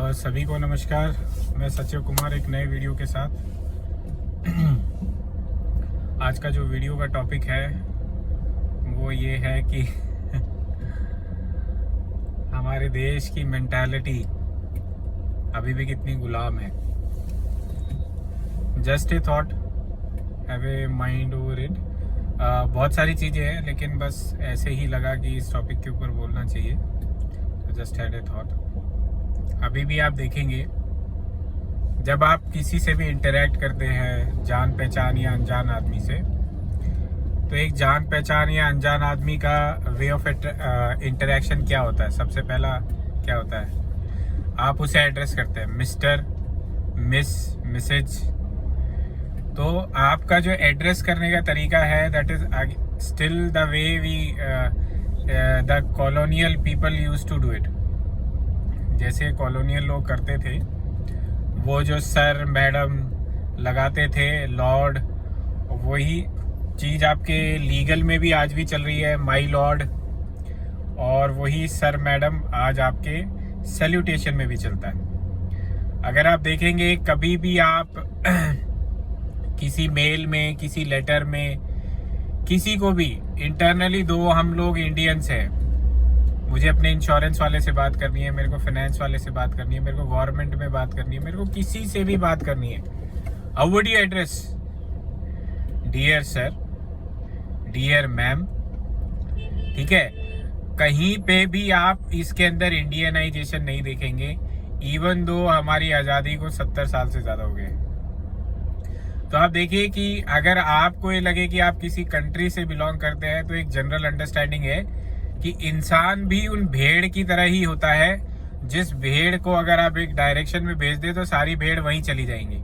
सभी को नमस्कार। मैं सचिव कुमार एक नए वीडियो के साथ। आज का जो वीडियो का टॉपिक है वो ये है कि हमारे देश की मेंटालिटी अभी भी कितनी गुलाम है। Just a thought, have a mind over it. बहुत सारी चीज़ें हैं लेकिन बस ऐसे ही लगा कि इस टॉपिक के ऊपर बोलना चाहिए, तो जस्ट हैड ए थॉट। अभी भी आप देखेंगे जब आप किसी से भी इंटरेक्ट करते हैं, जान पहचान या अनजान आदमी से, तो एक जान पहचान या अनजान आदमी का वे ऑफ इंटरेक्शन क्या होता है? सबसे पहला क्या होता है? आप उसे एड्रेस करते हैं मिस्टर, मिस, मिसेज। तो आपका जो एड्रेस करने का तरीका है that is still the way we the colonial people use to do it. जैसे कॉलोनियल लोग करते थे, वो जो सर मैडम लगाते थे, लॉर्ड, वही चीज़ आपके लीगल में भी आज भी चल रही है, माय लॉर्ड, और वही सर मैडम आज आपके सैल्यूटेशन में भी चलता है। अगर आप देखेंगे कभी भी आप किसी मेल में, किसी लेटर में, किसी को भी इंटरनली, दो हम लोग इंडियंस हैं, मुझे अपने इंश्योरेंस वाले से बात करनी है, मेरे को फाइनेंस वाले से बात करनी है, मेरे को गवर्नमेंट में बात करनी है, मेरे को किसी से भी बात करनी है, how would you address? Dear sir, dear ma'am. ठीक है, कहीं पे भी आप इसके अंदर इंडियनाइजेशन नहीं देखेंगे, इवन दो हमारी आज़ादी को 70 साल से ज़्यादा हो गए। तो आप देखिए कि अगर आपको ये लगे कि आप किसी कंट्री से बिलोंग करते हैं, तो एक जनरल अंडरस्टैंडिंग है कि इंसान भी उन भेड़ की तरह ही होता है। जिस भेड़ को अगर आप एक डायरेक्शन में भेज दे तो सारी भेड़ वहीं चली जाएंगी।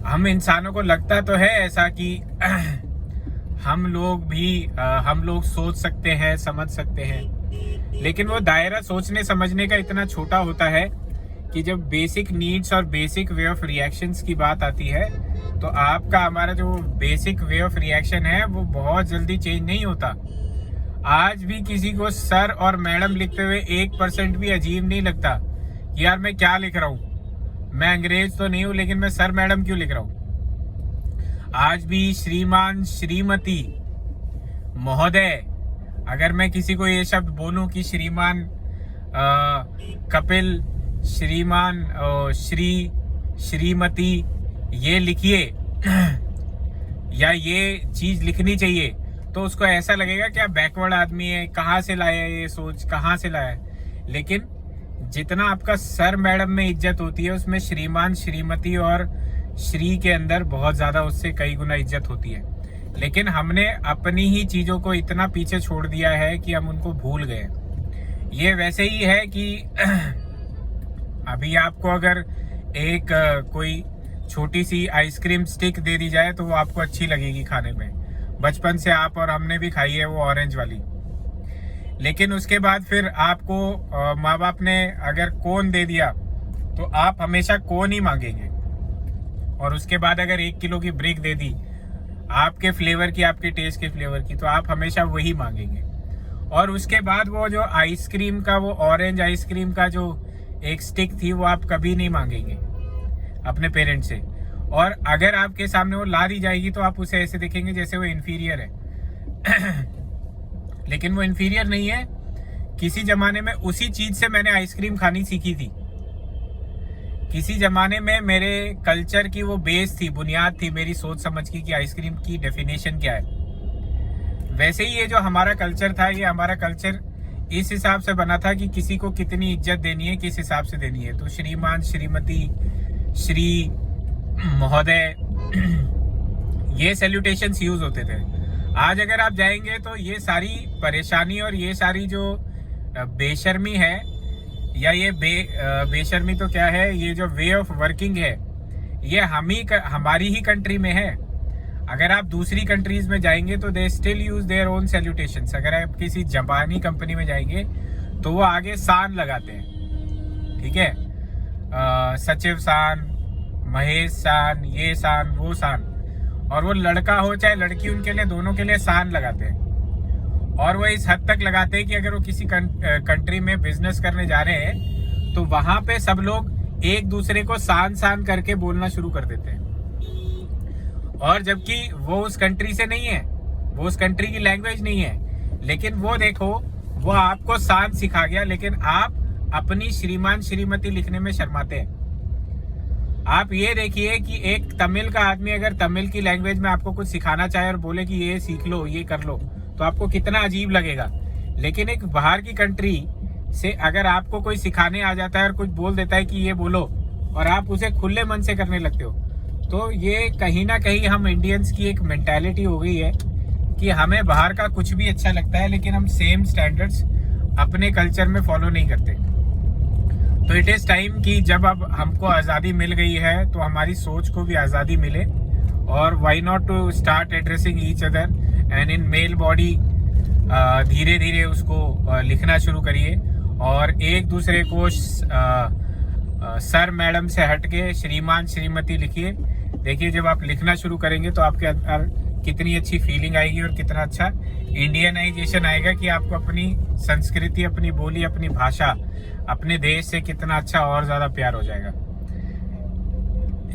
हम इंसानों को लगता तो है ऐसा कि हम लोग सोच सकते हैं, समझ सकते हैं, लेकिन वो दायरा सोचने समझने का इतना छोटा होता है कि जब बेसिक नीड्स और बेसिक वे ऑफ रिएक्शंस की बात आती है, तो आपका हमारा जो बेसिक वे ऑफ रिएक्शन है वो बहुत जल्दी चेंज नहीं होता। आज भी किसी को सर और मैडम लिखते हुए 1% भी अजीब नहीं लगता कि यार मैं क्या लिख रहा हूँ, मैं अंग्रेज तो नहीं हूँ लेकिन मैं सर मैडम क्यों लिख रहा हूँ। आज भी श्रीमान, श्रीमती, महोदय, अगर मैं किसी को ये शब्द बोलूं कि श्रीमान कपिल, श्रीमान श्री, श्रीमती, ये लिखिए या ये चीज लिखनी चाहिए, तो उसको ऐसा लगेगा कि आप बैकवर्ड आदमी है, कहाँ से लाया ये सोच, कहाँ से लाया। लेकिन जितना आपका सर मैडम में इज्जत होती है, उसमें श्रीमान, श्रीमती और श्री के अंदर बहुत ज्यादा, उससे कई गुना इज्जत होती है। लेकिन हमने अपनी ही चीजों को इतना पीछे छोड़ दिया है कि हम उनको भूल गए। ये वैसे ही है कि अभी आपको अगर एक कोई छोटी सी आइसक्रीम स्टिक दे दी जाए तो वो आपको अच्छी लगेगी खाने में। बचपन से आप और हमने भी खाई है वो ऑरेंज वाली। लेकिन उसके बाद फिर आपको माँ बाप ने अगर कोन दे दिया तो आप हमेशा कोन ही मांगेंगे। और उसके बाद अगर 1 किलो की ब्रिक दे दी आपके फ्लेवर की, आपके टेस्ट के फ्लेवर की, तो आप हमेशा वही मांगेंगे। और उसके बाद वो जो आइसक्रीम का, वो ऑरेंज आइसक्रीम का जो एक स्टिक थी, वो आप कभी नहीं मांगेंगे अपने पेरेंट्स से। और अगर आपके सामने वो ला दी जाएगी तो आप उसे ऐसे देखेंगे जैसे वो इन्फीरियर है। लेकिन वो इन्फीरियर नहीं है। किसी जमाने में उसी चीज से मैंने आइसक्रीम खानी सीखी थी। किसी जमाने में मेरे कल्चर की वो बेस थी, बुनियाद थी मेरी सोच समझ की कि आइसक्रीम की डेफिनेशन क्या है। वैसे ही ये जो हमारा कल्चर था, ये हमारा कल्चर इस हिसाब से बना था कि किसी को कितनी इज्जत देनी है, किस हिसाब से देनी है। तो श्रीमान, श्रीमती, श्री, महोदय, ये सैल्यूटेशंस यूज होते थे। आज अगर आप जाएंगे तो ये सारी परेशानी और ये सारी जो बेशर्मी है, या ये बेशर्मी तो क्या है, ये जो वे ऑफ वर्किंग है, ये हमारी ही कंट्री में है। अगर आप दूसरी कंट्रीज में जाएंगे तो they still use their own salutations. अगर आप किसी जापानी कंपनी में जाएंगे तो वो आगे सान लगाते हैं। ठीक है, सचिव सान, महेश सान, ये सान, वो सान। और वो लड़का हो चाहे लड़की, उनके लिए, दोनों के लिए सान लगाते हैं। और वो इस हद तक लगाते हैं कि अगर वो किसी कंट्री में बिजनेस करने जा रहे हैं तो वहां पे सब लोग एक दूसरे को सान सान करके बोलना शुरू कर देते हैं, और जबकि वो उस कंट्री से नहीं है, वो उस कंट्री की लैंग्वेज नहीं है, लेकिन वो देखो वो आपको सान सिखा गया, लेकिन आप अपनी श्रीमान श्रीमती लिखने में शर्माते हैं। आप ये देखिए कि एक तमिल का आदमी अगर तमिल की लैंग्वेज में आपको कुछ सिखाना चाहे और बोले कि ये सीख लो, ये कर लो, तो आपको कितना अजीब लगेगा। लेकिन एक बाहर की कंट्री से अगर आपको कोई सिखाने आ जाता है और कुछ बोल देता है कि ये बोलो, और आप उसे खुले मन से करने लगते हो, तो ये कहीं ना कहीं हम इंडियंस की एक मेंटालिटी हो गई है कि हमें बाहर का कुछ भी अच्छा लगता है, लेकिन हम सेम स्टैंडर्ड्स अपने कल्चर में फॉलो नहीं करते। तो इट इज़ टाइम कि जब अब हमको आज़ादी मिल गई है तो हमारी सोच को भी आज़ादी मिले, और why not to start addressing each other and in mail body. धीरे धीरे उसको लिखना शुरू करिए, और एक दूसरे को सर मैडम से हटके श्रीमान श्रीमती लिखिए। देखिए जब आप लिखना शुरू करेंगे तो आपके अंदर कितनी अच्छी फीलिंग आएगी और कितना अच्छा इंडियनाइजेशन आएगा कि आपको अपनी संस्कृति, अपनी बोली, अपनी भाषा, अपने देश से कितना अच्छा और ज़्यादा प्यार हो जाएगा।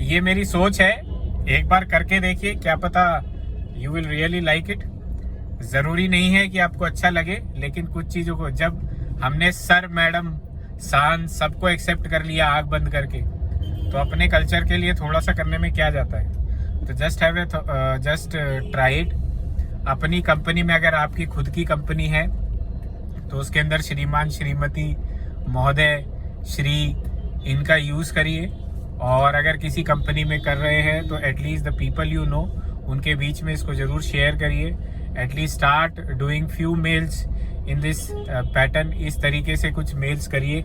ये मेरी सोच है, एक बार करके देखिए, क्या पता you will really like it. ज़रूरी नहीं है कि आपको अच्छा लगे, लेकिन कुछ चीज़ों को जब हमने सर मैडम सान सबको एक्सेप्ट कर लिया आँख बंद करके, तो अपने कल्चर के लिए थोड़ा सा करने में क्या जाता है। तो जस्ट ट्राई इट। अपनी कंपनी में अगर आपकी खुद की कंपनी है तो उसके अंदर श्रीमान श्रीमती महोदय श्री इनका यूज़ करिए, और अगर किसी कंपनी में कर रहे हैं तो at least the people you know उनके बीच में इसको ज़रूर शेयर करिए। At least start doing few males in this pattern. इस तरीके से कुछ मेल्स करिए,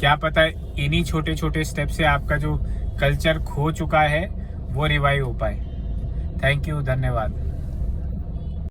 क्या पता इन्हीं छोटे छोटे स्टेप से आपका जो कल्चर खो चुका है वो रिवाइव हो पाए। थैंक यू, धन्यवाद।